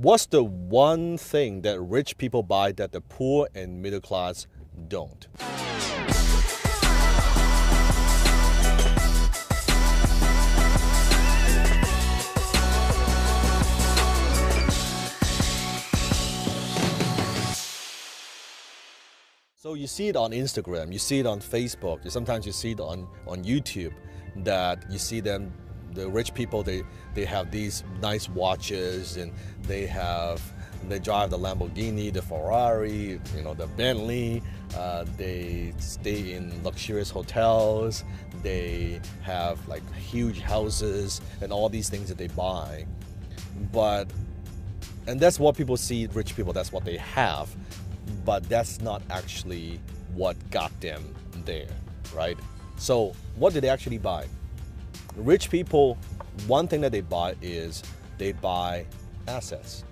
What's the one thing that rich people buy that the poor and middle class don't? So you see it on Instagram, you see it on Facebook, sometimes you see it on YouTube, that you see them, the rich people, they have these nice watches, and they drive the Lamborghini, the Ferrari, the Bentley, they stay in luxurious hotels, they have like huge houses and all these things that they buy. And that's what people see, rich people, that's what they have. But that's not actually what got them there, right? So what do they actually buy? Rich people, one thing that they buy is they buy assets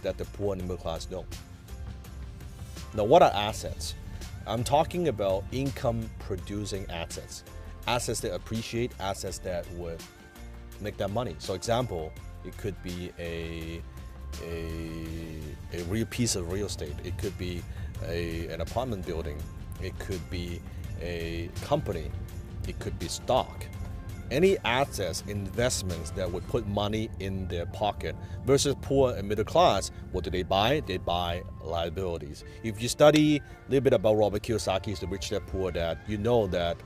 that the poor and the middle class don't. Now, what are assets? I'm talking about income producing assets. Assets that appreciate, assets that would make them money. So example, it could be a real piece of real estate. It could be an apartment building. It could be a company. It could be stock. Any assets, investments that would put money in their pocket. Versus poor and middle class, what do they buy? They buy liabilities. If you study a little bit about Robert Kiyosaki's The Rich Dad Poor Dad, you know that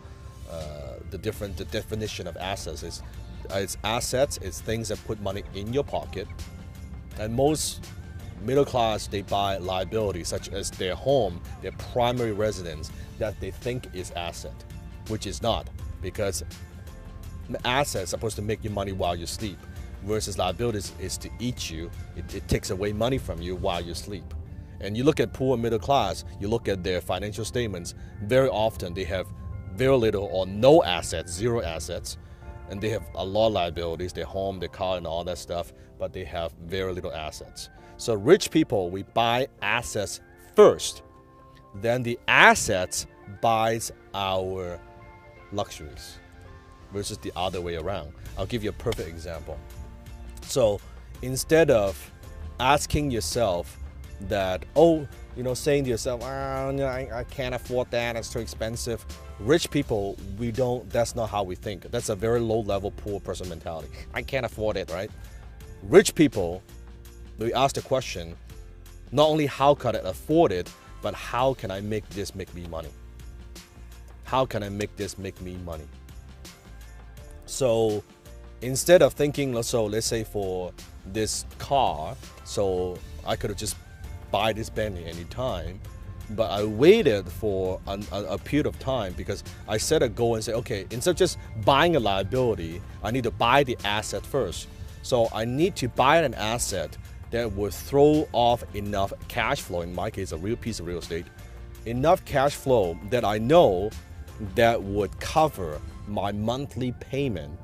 the definition of assets is it's assets, it's things that put money in your pocket. And most middle class, they buy liabilities such as their home, their primary residence, that they think is asset, which is not, because assets are supposed to make you money while you sleep, versus liabilities is to eat you. It takes away money from you while you sleep. And you look at poor and middle class, you look at their financial statements, very often they have very little or no assets, zero assets, and they have a lot of liabilities, their home, their car, and all that stuff, but they have very little assets. So rich people, we buy assets first, then the assets buys our luxuries, versus the other way around. I'll give you a perfect example. So instead of asking yourself that, saying to yourself, I can't afford that, it's too expensive. Rich people, that's not how we think. That's a very low level poor person mentality. I can't afford it, right? Rich people, we ask the question, not only how can I afford it, but how can I make this make me money? How can I make this make me money? So instead of thinking, so let's say for this car, so I could have just buy this Bentley anytime, but I waited for a period of time because I set a goal and say, okay, instead of just buying a liability, I need to buy the asset first. So I need to buy an asset that would throw off enough cash flow, in my case, a real piece of real estate, enough cash flow that I know that would cover my monthly payment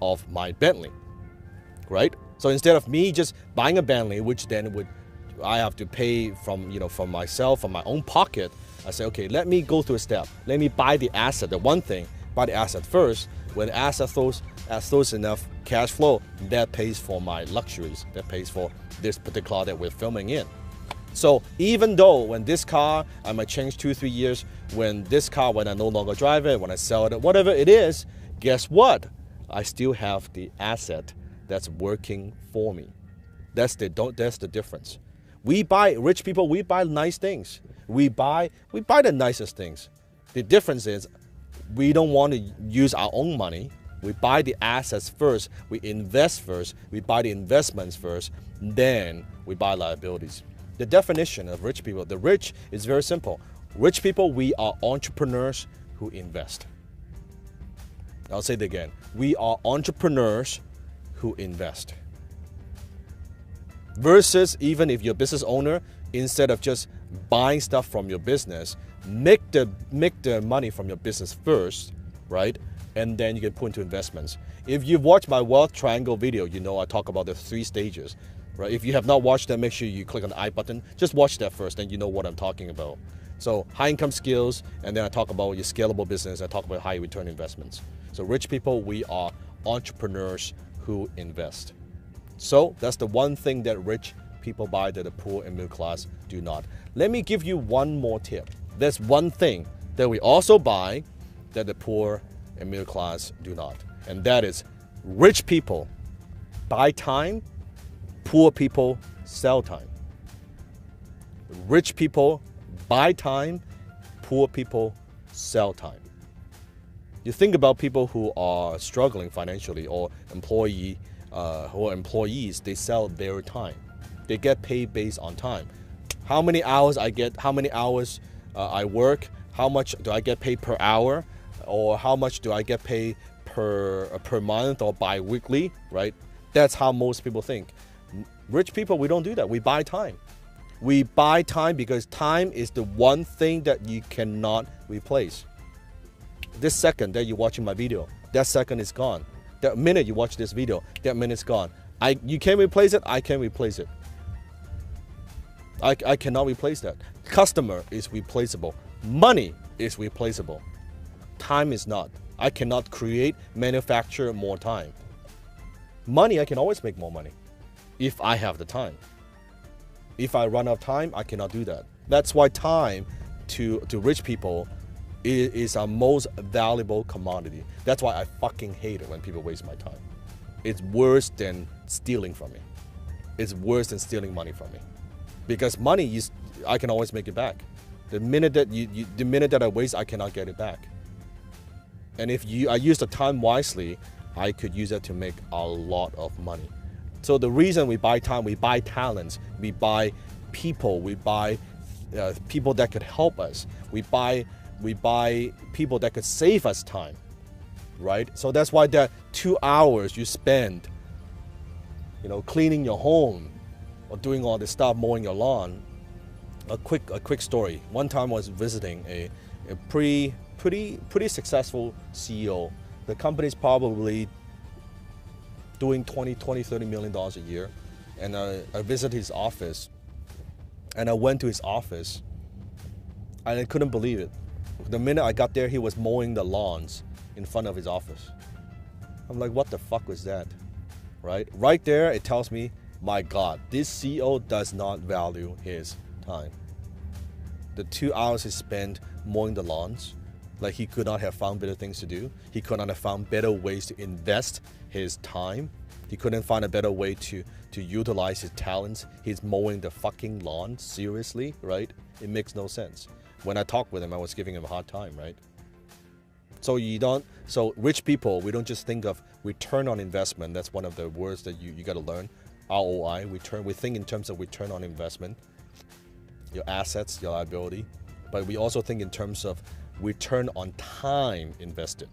of my Bentley, right? So instead of me just buying a Bentley, which then I have to pay from myself, from my own pocket, I say, okay, let me go through a step. Let me buy the asset, the one thing, buy the asset first. When the asset throws enough cash flow, that pays for my luxuries, that pays for this particular car that we're filming in. So even though when this car, I might change 2-3 years, when I no longer drive it, when I sell it, whatever it is, guess what? I still have the asset that's working for me. That's the difference. Rich people, we buy nice things. We buy the nicest things. The difference is we don't want to use our own money. We buy the assets first, we invest first, we buy the investments first, then we buy liabilities. The definition of rich people, the rich is very simple. Rich people, we are entrepreneurs who invest. I'll say it again. We are entrepreneurs who invest. Versus even if you're a business owner, instead of just buying stuff from your business, make the money from your business first, right? And then you can put into investments. If you've watched my wealth triangle video, you know I talk about the 3 stages, right? If you have not watched that, make sure you click on the I button. Just watch that first, then you know what I'm talking about. So high income skills, and then I talk about your scalable business. I talk about high return investments. So rich people, we are entrepreneurs who invest. So that's the one thing that rich people buy that the poor and middle class do not. Let me give you one more tip. There's one thing that we also buy that the poor and middle class do not. And that is rich people buy time, poor people sell time. Rich people buy time, poor people sell time. You think about people who are struggling financially or employees, they sell their time. They get paid based on time. How many hours I get, how many hours I work, how much do I get paid per hour, or how much do I get paid per month or bi-weekly, right? That's how most people think. Rich people, we don't do that. We buy time. We buy time because time is the one thing that you cannot replace. This second that you're watching my video, that second is gone. The minute you watch this video, that minute's gone. You can't replace it, I can't replace it. I cannot replace that. Customer is replaceable. Money is replaceable. Time is not. I cannot create, manufacture more time. Money, I can always make more money if I have the time. If I run out of time, I cannot do that. That's why time to rich people is our most valuable commodity. That's why I fucking hate it when people waste my time. It's worse than stealing from me. It's worse than stealing money from me. Because money, I can always make it back. The minute that I waste, I cannot get it back. And if I use the time wisely, I could use it to make a lot of money. So the reason we buy time, we buy talents, we buy people, we buy people that could help us, we buy people that could save us time, right? So that's why that 2 hours you spend, cleaning your home or doing all this stuff, mowing your lawn. A quick story. One time I was visiting a pretty successful CEO. The company's probably doing $30 million a year. And I visited his office. And I went to his office. And I couldn't believe it. The minute I got there, he was mowing the lawns in front of his office. I'm like, what the fuck was that? Right there, it tells me, my God, this CEO does not value his time. The 2 hours he spent mowing the lawns, like he could not have found better things to do. He could not have found better ways to invest his time. He couldn't find a better way to utilize his talents. He's mowing the fucking lawn, seriously, right? It makes no sense. When I talked with him, I was giving him a hard time, right? So rich people, we don't just think of return on investment. That's one of the words that you got to learn. ROI, we think in terms of return on investment, your assets, your liability, but we also think in terms of return on time invested.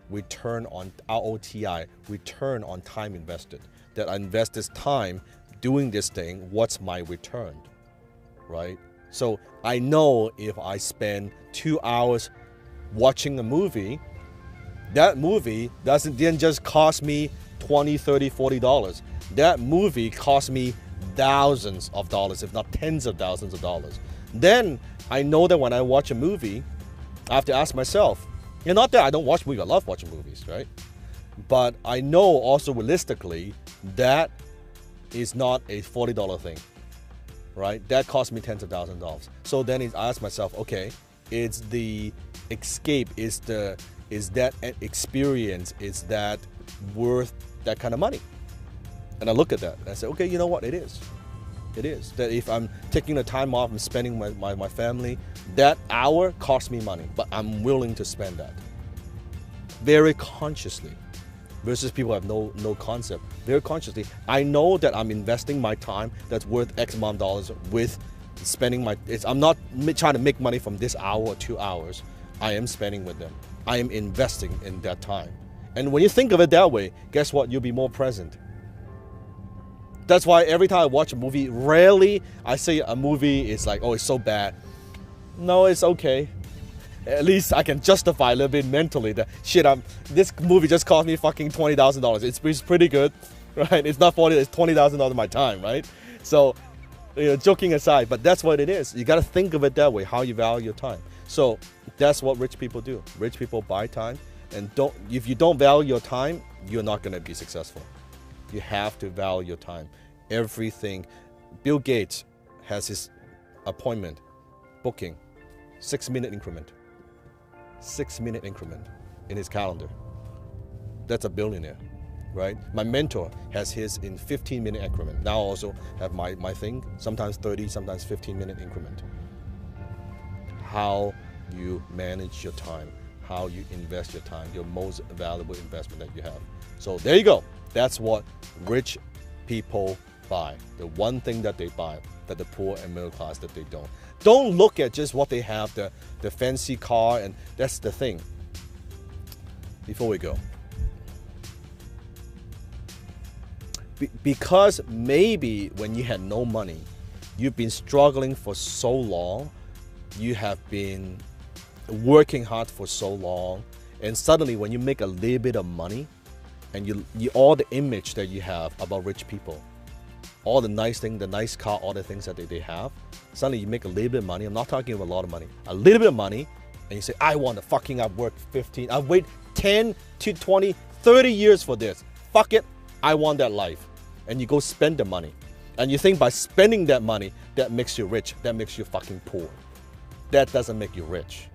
Return on ROTI, return on time invested. That I invest this time doing this thing, what's my return, right? So I know if I spend 2 hours watching a movie, that movie didn't just cost me $20, $30, $40. That movie cost me thousands of dollars, if not tens of thousands of dollars. Then I know that when I watch a movie, I have to ask myself, not that I don't watch movies, I love watching movies, right? But I know also realistically that is not a $40 thing, right? That cost me tens of thousands of dollars. So then I ask myself, okay, it's the escape, is that experience, is that worth that kind of money? And I look at that and I say, okay, you know what, it is. It is. That if I'm taking the time off and spending my family, that hour costs me money, but I'm willing to spend that. Very consciously. Versus people have no concept. Very consciously, I know that I'm investing my time that's worth X amount of dollars with spending I'm not trying to make money from this hour or 2 hours. I am spending with them. I am investing in that time. And when you think of it that way, guess what? You'll be more present. That's why every time I watch a movie, rarely I say a movie is like, oh, it's so bad. No, it's okay. At least I can justify a little bit mentally that shit, this movie just cost me fucking $20,000. It's pretty good, right? It's not $40, it's $20,000 of my time, right? So, joking aside, but that's what it is. You got to think of it that way, how you value your time. So that's what rich people do. Rich people buy time, and if you don't value your time, you're not going to be successful. You have to value your time. Everything. Bill Gates has his appointment booking 6-minute increment. 6-minute increment in his calendar. That's a billionaire, right? My mentor has his in 15-minute increment. Now I also have my thing, sometimes 30, sometimes 15-minute increment. How you manage your time, how you invest your time, your most valuable investment that you have. So there you go. That's what rich people buy. The one thing that they buy that the poor and middle class that they don't. Don't look at just what they have, the fancy car, and that's the thing. Before we go. Because maybe when you had no money, you've been struggling for so long, you have been working hard for so long, and suddenly when you make a little bit of money, and you all the image that you have about rich people, all the nice thing, the nice car, all the things that they have, suddenly you make a little bit of money. I'm not talking about a lot of money, a little bit of money, and you say, I want to fucking, I've worked 15, I've waited 10 to 20, 30 years for this. Fuck it, I want that life. And you go spend the money. And you think by spending that money, that makes you rich, that makes you fucking poor. That doesn't make you rich.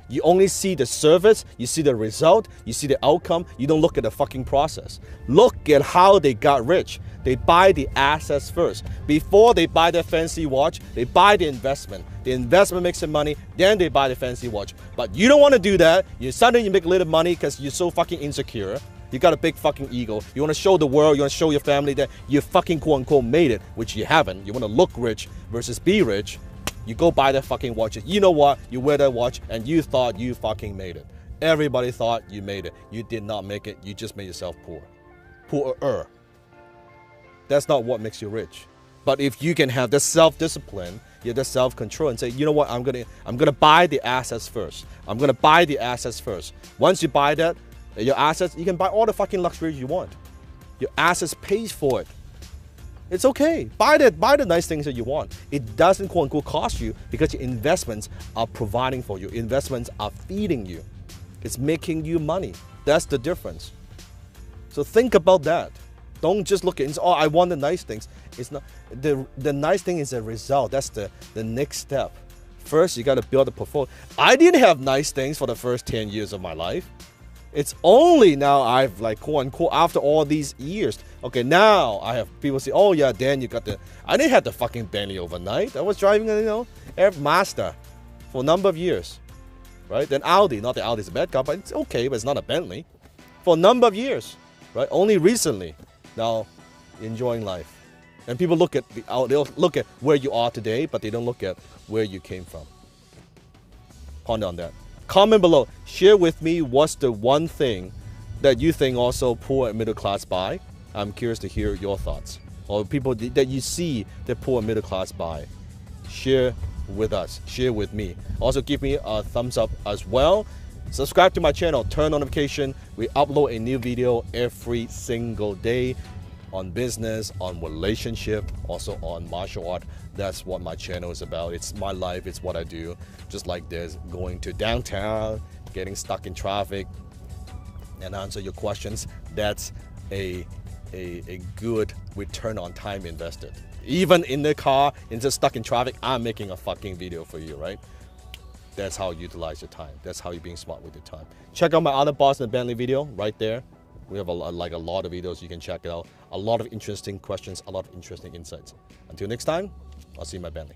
You only see the service, you see the result, you see the outcome, you don't look at the fucking process. Look at how they got rich. They buy the assets first. Before they buy their fancy watch, they buy the investment. The investment makes them money, then they buy the fancy watch. But you don't want to do that. You suddenly make a little money because you're so fucking insecure. You got a big fucking ego. You want to show the world, you want to show your family that you fucking quote unquote made it, which you haven't. You want to look rich versus be rich. You go buy that fucking watches. You know what? You wear that watch and you thought you fucking made it. Everybody thought you made it. You did not make it. You just made yourself poor. Poorer. That's not what makes you rich. But if you can have the self-discipline, you have the self-control and say, you know what, I'm gonna buy the assets first. I'm gonna buy the assets first. Once you buy that, your assets, you can buy all the fucking luxuries you want. Your assets pays for it. It's okay. Buy the nice things that you want. It doesn't quote unquote cost you because your investments are providing for you. Investments are feeding you. It's making you money. That's the difference. So think about that. Don't just look at, oh, I want the nice things. It's not, the nice thing is a result. That's the next step. First, you got to build a portfolio. I didn't have nice things for the first 10 years of my life. It's only now I've like quote unquote after all these years. Okay, now I have people say, oh yeah, Dan, you got the, I didn't have the fucking Bentley overnight. I was driving, Air Mazda for a number of years, right? Then Audi, not that Audi's a bad car, but it's okay, but it's not a Bentley. For a number of years, right? Only recently, now enjoying life. And people look at they'll look at where you are today, but they don't look at where you came from. Ponder on that. Comment below. Share with me what's the one thing that you think also poor and middle class buy. I'm curious to hear your thoughts. Or people that you see the poor and middle class buy. Share with us. Share with me. Also give me a thumbs up as well. Subscribe to my channel. Turn notification. We upload a new video every single day on business, on relationship, also on martial art. That's what my channel is about. It's my life, it's what I do. Just like this, going to downtown, getting stuck in traffic, and answer your questions. That's a good return on time invested. Even in the car, and just stuck in traffic, I'm making a fucking video for you, right? That's how you utilize your time. That's how you're being smart with your time. Check out my other Boston Bentley video right there. We have a lot of videos. You can check it out. A lot of interesting questions, a lot of interesting insights. Until next time, I'll see you in my Bentley.